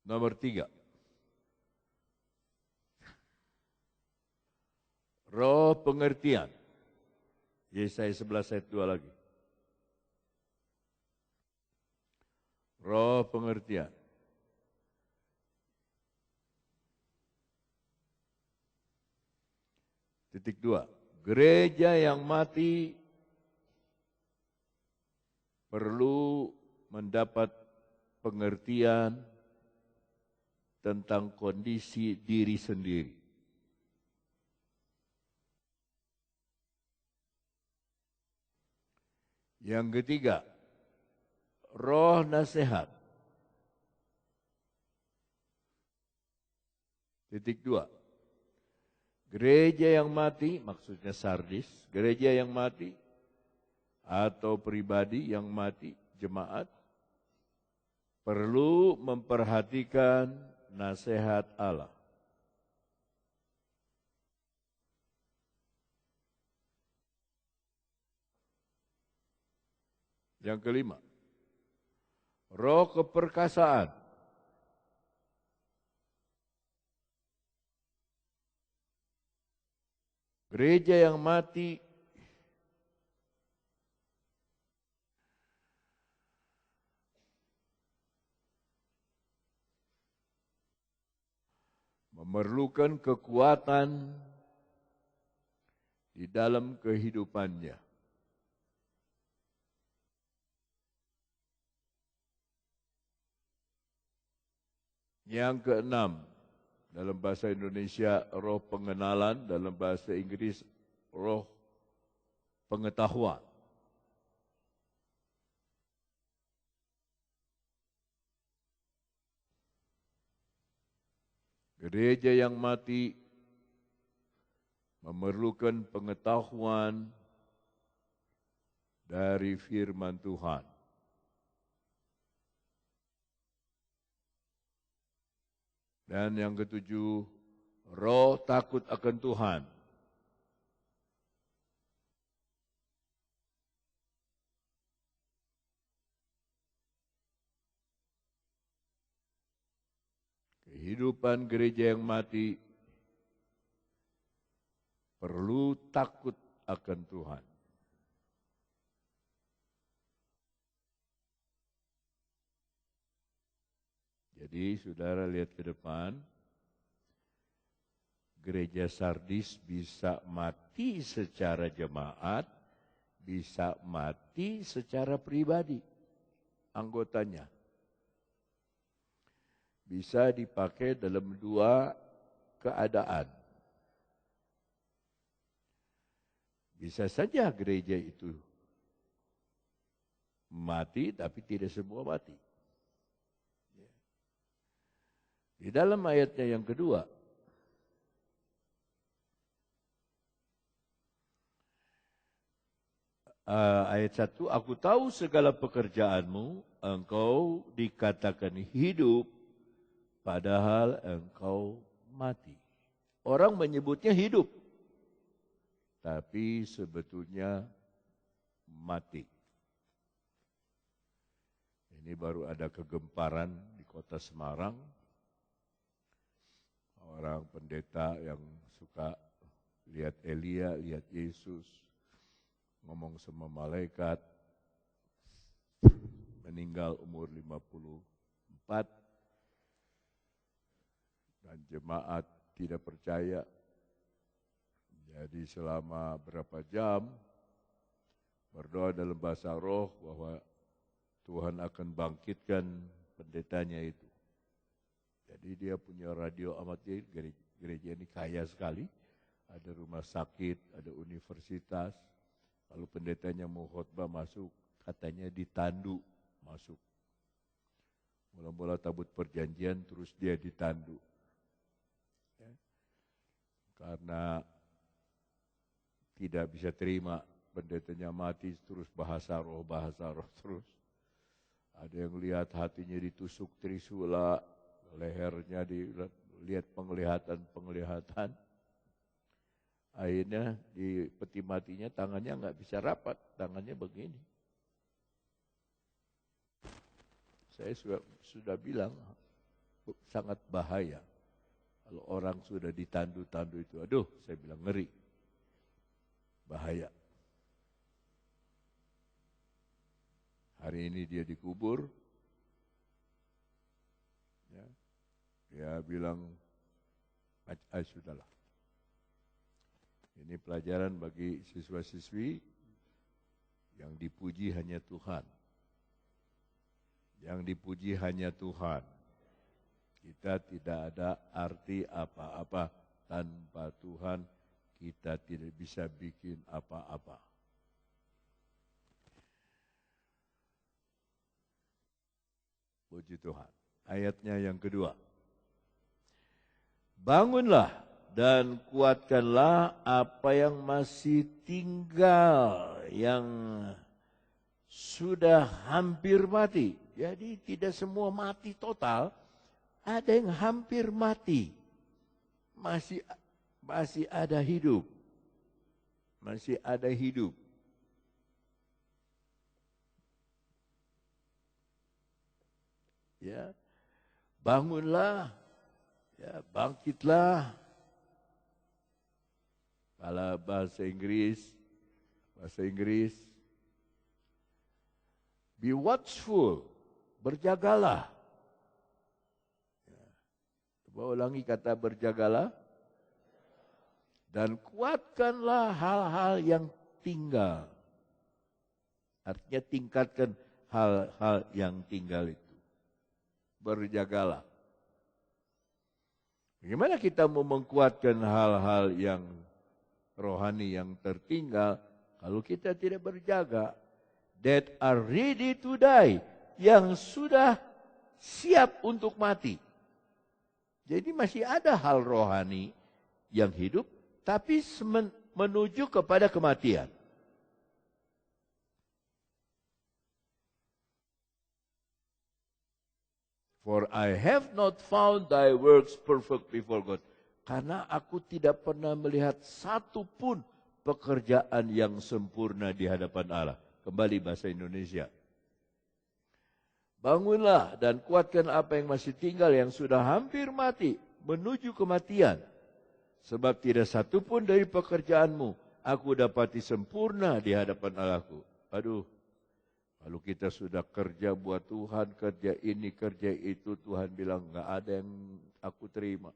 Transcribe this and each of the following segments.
Nomor 3. Roh pengertian. Yesaya 11 ayat 2 lagi. Roh pengertian. Titik 2. Gereja yang mati perlu mendapat pengertian tentang kondisi diri sendiri. Yang ketiga, roh nasihat. Titik 2. Gereja yang mati, maksudnya Sardis, gereja yang mati atau pribadi yang mati, jemaat, perlu memperhatikan nasihat Allah. Yang kelima, roh keperkasaan. Gereja yang mati memerlukan kekuatan di dalam kehidupannya. Yang keenam, dalam bahasa Indonesia roh pengenalan, dalam bahasa Inggris roh pengetahuan. Gereja yang mati memerlukan pengetahuan dari firman Tuhan. Dan yang ketujuh, roh takut akan Tuhan. Kehidupan gereja yang mati perlu takut akan Tuhan. Jadi saudara lihat ke depan, gereja Sardis bisa mati secara jemaat, bisa mati secara pribadi anggotanya. Bisa dipakai dalam dua keadaan. Bisa saja gereja itu mati, tapi tidak semua mati. Di dalam ayatnya yang kedua, ayat 1, aku tahu segala pekerjaanmu, engkau dikatakan hidup, padahal engkau mati. Orang menyebutnya hidup, tapi sebetulnya mati. Ini baru ada kegemparan di kota Semarang. Orang pendeta yang suka lihat Elia, lihat Yesus, ngomong sama malaikat, meninggal umur 54, dan jemaat tidak percaya. Jadi selama berapa jam berdoa dalam bahasa roh bahwa Tuhan akan bangkitkan pendetanya itu. Jadi dia punya radio amatir, gereja ini kaya sekali. Ada rumah sakit, ada universitas. Kalau pendetanya mau khotbah masuk, katanya ditandu masuk. Mula-mula tabut perjanjian, terus dia ditandu. Ya. Karena tidak bisa terima pendetanya mati, terus bahasa roh terus. Ada yang lihat hatinya ditusuk trisula, lehernya dilihat penglihatan. Akhirnya di peti matinya tangannya nggak bisa rapat, tangannya begini. Saya sudah bilang, sangat bahaya. Kalau orang sudah ditandu-tandu itu, aduh, saya bilang ngeri. Bahaya. Hari ini dia dikubur. Ya, dia bilang, sudahlah. Ini pelajaran bagi siswa-siswi yang dipuji hanya Tuhan. Yang dipuji hanya Tuhan. Kita tidak ada arti apa-apa. Tanpa Tuhan kita tidak bisa bikin apa-apa. Puji Tuhan. Ayatnya yang kedua. Bangunlah dan kuatkanlah apa yang masih tinggal, yang sudah hampir mati. Jadi tidak semua mati total. Ada yang hampir mati, masih ada hidup, Ya, bangunlah, ya, bangkitlah. Kalau bahasa Inggris, be watchful, berjagalah. Coba ulangi kata berjagalah. Dan kuatkanlah hal-hal yang tinggal. Artinya tingkatkan hal-hal yang tinggal itu. Berjagalah. Bagaimana kita mau mengkuatkan hal-hal yang rohani yang tertinggal kalau kita tidak berjaga? That are ready to die. Yang sudah siap untuk mati. Jadi masih ada hal rohani yang hidup, tapi menuju kepada kematian. For I have not found thy works perfect before God. Karena aku tidak pernah melihat satu pun pekerjaan yang sempurna di hadapan Allah. Kembali bahasa Indonesia. Bangunlah dan kuatkan apa yang masih tinggal, yang sudah hampir mati, menuju kematian. Sebab tidak satu pun dari pekerjaanmu aku dapati sempurna di hadapan Allahku. Aduh, kalau kita sudah kerja buat Tuhan, kerja ini, kerja itu, Tuhan bilang enggak ada yang aku terima.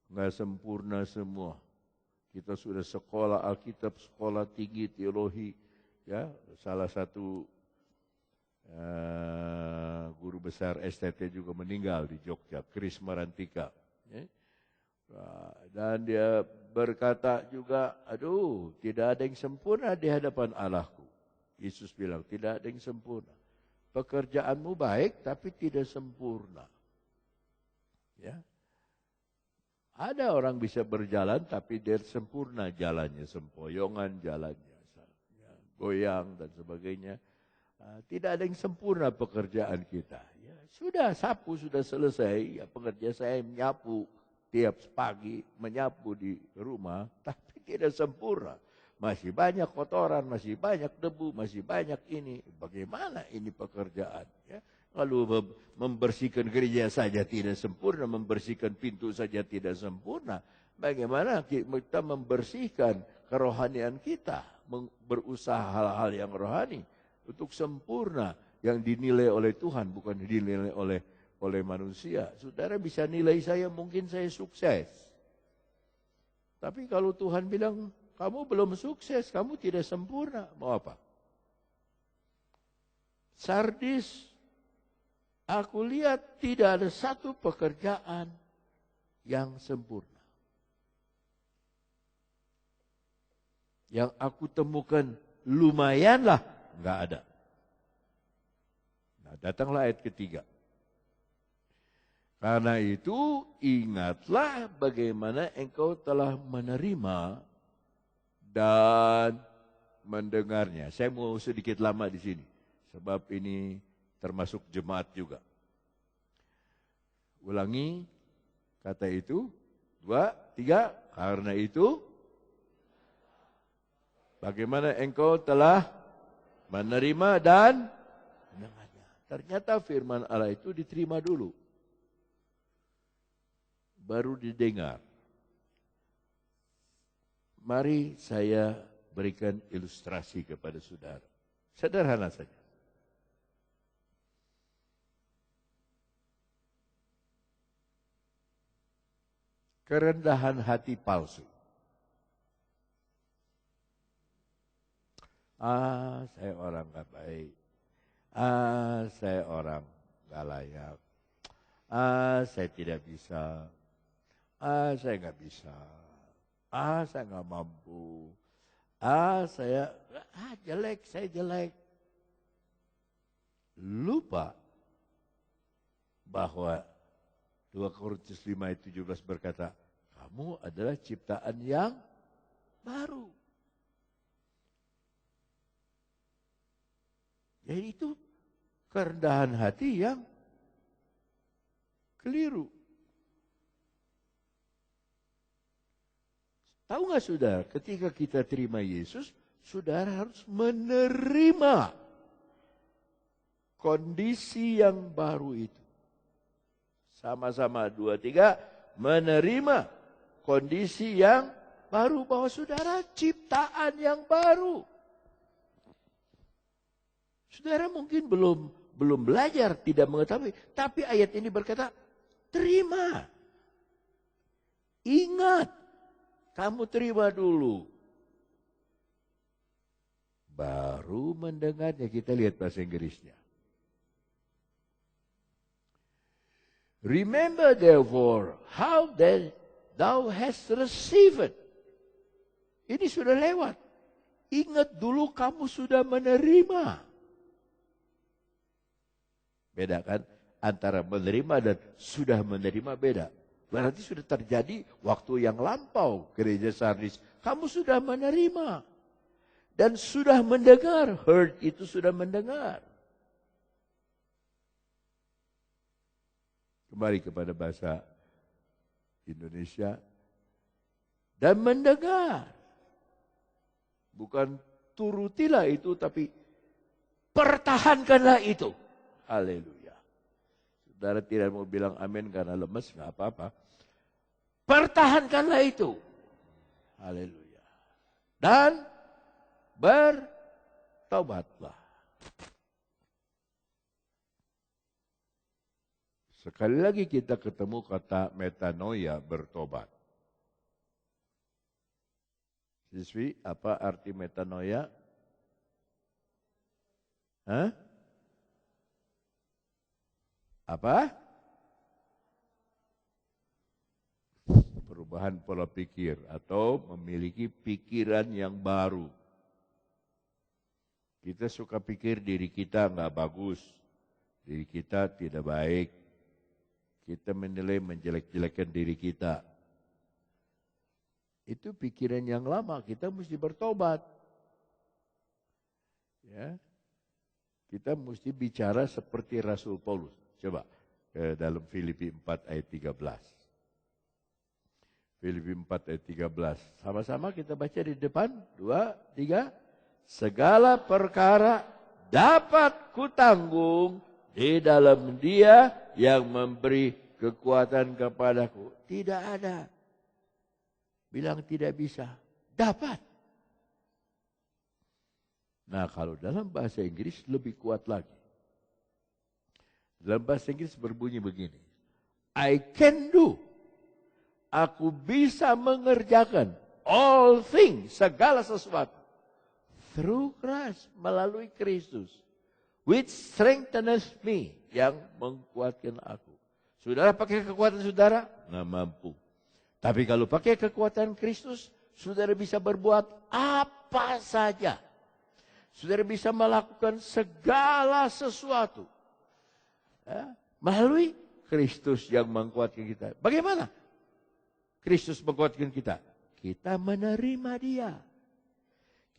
Enggak sempurna semua. Kita sudah sekolah Alkitab, sekolah tinggi teologi, ya, salah satu guru besar STT juga meninggal di Jogja, Kris Marantika. Dan dia berkata juga, aduh, tidak ada yang sempurna di hadapan Allahku. Yesus bilang, tidak ada yang sempurna. Pekerjaanmu baik, tapi tidak sempurna. Ya, ada orang bisa berjalan, tapi dia sempurna jalannya, sempoyongan jalannya, ya, goyang dan sebagainya. Tidak ada yang sempurna pekerjaan kita. Ya, sudah sapu, sudah selesai. Ya, pekerja saya menyapu tiap pagi, menyapu di rumah, tapi tidak sempurna. Masih banyak kotoran, masih banyak debu, masih banyak ini. Bagaimana ini pekerjaan? Ya, lalu membersihkan gereja saja tidak sempurna, membersihkan pintu saja tidak sempurna. Bagaimana kita membersihkan kerohanian kita, berusaha hal-hal yang rohani untuk sempurna, yang dinilai oleh Tuhan, bukan dinilai oleh manusia. Saudara bisa nilai saya, mungkin saya sukses. Tapi kalau Tuhan bilang, kamu belum sukses, kamu tidak sempurna, mau apa? Sardis, aku lihat tidak ada satu pekerjaan yang sempurna. Yang aku temukan lumayanlah, enggak ada. Nah, datanglah ayat ketiga. Karena itu ingatlah bagaimana engkau telah menerima dan mendengarnya. Saya mau sedikit lama di sini, sebab ini termasuk jemaat juga. Ulangi kata itu, 2, 3. Karena itu, bagaimana engkau telah menerima dan mendengarnya. Ternyata firman Allah itu diterima dulu. baru didengar. Mari saya berikan ilustrasi kepada saudara. Sederhana saja. Kerendahan hati palsu. Saya orang gak baik. Saya orang gak layak. Saya tidak bisa. Saya gak bisa. Saya gak mampu. Saya jelek. Lupa bahwa 2 Korintus 5 ayat 17 berkata, kamu adalah ciptaan yang baru. Jadi itu kerendahan hati yang keliru. Tahu nggak saudara, ketika kita terima Yesus, saudara harus menerima kondisi yang baru itu. Sama-sama 2, 3, menerima kondisi yang baru, bahwa saudara ciptaan yang baru. Saudara mungkin belum belajar, tidak mengetahui, tapi ayat ini berkata, terima. Ingat, kamu terima dulu. Baru mendengarnya, kita lihat bahasa Inggrisnya. Remember therefore how that thou hast received. Ini sudah lewat. Ingat dulu kamu sudah menerima. Beda kan? Antara menerima dan sudah menerima beda. Berarti sudah terjadi waktu yang lampau, gereja Sardis. Kamu sudah menerima. Dan sudah mendengar. Heard itu sudah mendengar. Kembali kepada bahasa Indonesia. Dan mendengar. Bukan turutilah itu, tapi pertahankanlah itu. Haleluya. Saudara tidak mau bilang amin karena lemes, nggak apa-apa. Pertahankanlah itu. Haleluya. Dan bertobatlah. Sekali lagi kita ketemu kata metanoia, bertobat. Siswi, apa arti metanoia? Hah? Apa? Perubahan pola pikir atau memiliki pikiran yang baru. Kita suka pikir diri kita nggak bagus, diri kita tidak baik. Kita menilai menjelek-jelekan diri kita. Itu pikiran yang lama, kita mesti bertobat. Ya. Kita mesti bicara seperti Rasul Paulus. Coba ke dalam Filipi 4 ayat 13. Filipi 4 ayat 13. Sama-sama kita baca di depan. 2, 3. Segala perkara dapat kutanggung di dalam Dia yang memberi kekuatan kepadaku. Tidak ada. Bilang tidak bisa. Dapat. Nah, kalau dalam bahasa Inggris lebih kuat lagi. Dalam bahasa Inggris berbunyi begini. I can do. Aku bisa mengerjakan all things, segala sesuatu. Through Christ, melalui Kristus. Which strengthens me, yang mengkuatkan aku. Saudara pakai kekuatan saudara? Nggak mampu. Tapi kalau pakai kekuatan Kristus, saudara bisa berbuat apa saja. Saudara bisa melakukan segala sesuatu. Ya, melalui Kristus yang menguatkan kita. Bagaimana Kristus menguatkan kita? Kita menerima Dia.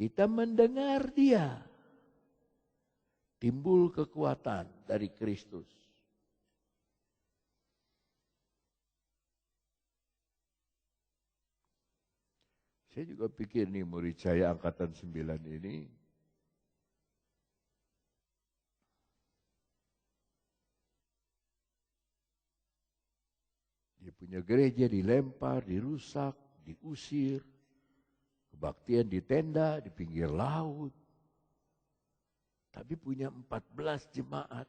Kita mendengar Dia. Timbul kekuatan dari Kristus. Saya juga pikir nih murid saya angkatan 9 ini dia Punya gereja dilempar, dirusak, diusir. Kebaktian di tenda, di pinggir laut. Tapi punya 14 jemaat.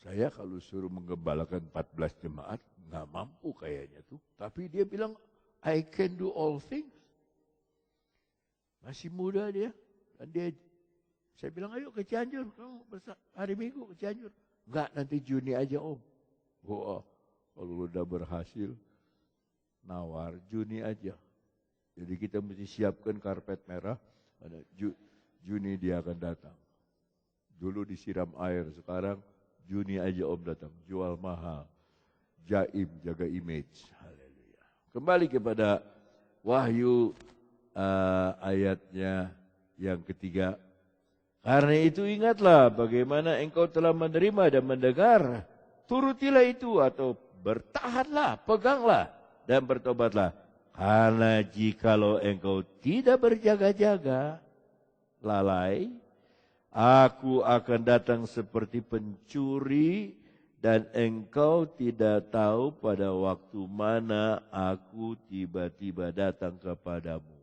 Saya kalau suruh menggembalakan 14 jemaat, nggak mampu kayaknya tuh. Tapi dia bilang, I can do all things. Masih muda dia. Dan saya bilang, ayo ke Cianjur. Kamu hari Minggu ke Cianjur. Enggak, nanti Juni aja Om. Wah, kalau udah berhasil, nawar Juni aja. Jadi kita mesti siapkan karpet merah. Juni dia akan datang. Dulu disiram air, sekarang Juni aja Om datang. Jual mahal. Jaim, jaga image. Haleluya. Kembali kepada Wahyu ayatnya yang ketiga. Karena itu ingatlah bagaimana engkau telah menerima dan mendengar. Turutilah itu atau bertahanlah, peganglah dan bertobatlah. Karena jikalau engkau tidak berjaga-jaga, lalai, aku akan datang seperti pencuri dan engkau tidak tahu pada waktu mana aku tiba-tiba datang kepadamu.